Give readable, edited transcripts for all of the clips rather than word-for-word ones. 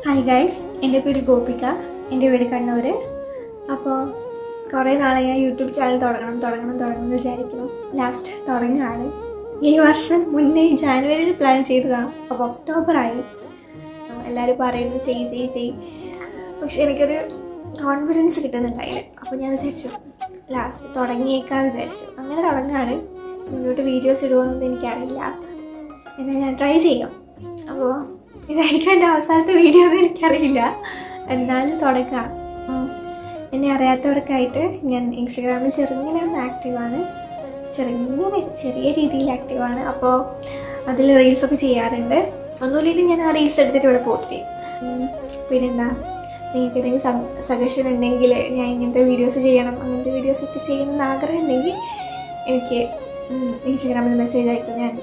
Hi guys, എൻ്റെ പേര് ഗോപിക, എൻ്റെ വീട് കണ്ണൂർ. അപ്പോൾ കുറേ നാളെ ഞാൻ യൂട്യൂബ് ചാനൽ തുടങ്ങണം വിചാരിക്കുന്നു. ലാസ്റ്റ് തുടങ്ങുകയാണ്. ഈ വർഷം മുന്നേ ജാനുവരിയിൽ പ്ലാൻ ചെയ്തതാണ്. അപ്പോൾ ഒക്ടോബറായി. എല്ലാവരും പറയുന്നു ചെയ്. പക്ഷെ എനിക്കൊരു കോൺഫിഡൻസ് കിട്ടുന്നുണ്ടായില്ല. അപ്പോൾ ഞാൻ വിചാരിച്ചു ലാസ്റ്റ് തുടങ്ങിയേക്കാന്ന് വിചാരിച്ചു. അങ്ങനെ തുടങ്ങാണ്. മുന്നോട്ട് വീഡിയോസ് ഇടുമെന്നൊന്നും എനിക്കറിയില്ല. എന്നാൽ ഞാൻ ട്രൈ ചെയ്യാം. അപ്പോൾ ഇതായിരിക്കും എൻ്റെ അവസാനത്തെ വീഡിയോ എന്ന് എനിക്കറിയില്ല. എന്നാലും തുടങ്ങാം. എന്നെ അറിയാത്തവർക്കായിട്ട് ഞാൻ ഇൻസ്റ്റഗ്രാമിൽ ചെറുങ്ങനെ ആക്റ്റീവാണ്. ചെറിയ രീതിയിൽ ആക്റ്റീവാണ്. അപ്പോൾ അതിൽ റീൽസൊക്കെ ചെയ്യാറുണ്ട്. ഒന്നുമില്ലെങ്കിൽ ഞാൻ ആ റീൽസ് എടുത്തിട്ട് ഇവിടെ പോസ്റ്റ് ചെയ്യും. പിന്നെന്താ, നിങ്ങൾക്ക് എന്തെങ്കിലും സജഷൻ ഉണ്ടെങ്കിൽ ഞാൻ ഇങ്ങനത്തെ വീഡിയോസ് ചെയ്യണം, അങ്ങനത്തെ വീഡിയോസൊക്കെ ചെയ്യണമെന്ന് ആഗ്രഹം ഉണ്ടെങ്കിൽ എനിക്ക് ഇൻസ്റ്റഗ്രാമിൽ മെസ്സേജ് അയക്കും. ഞാൻ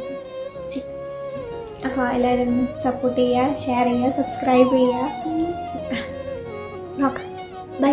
അപ്പോൾ എല്ലാവരും സപ്പോർട്ട് ചെയ്യുക, ഷെയർ ചെയ്യുക, സബ്സ്ക്രൈബ് ചെയ്യുക. നോക്കാം. ബൈ.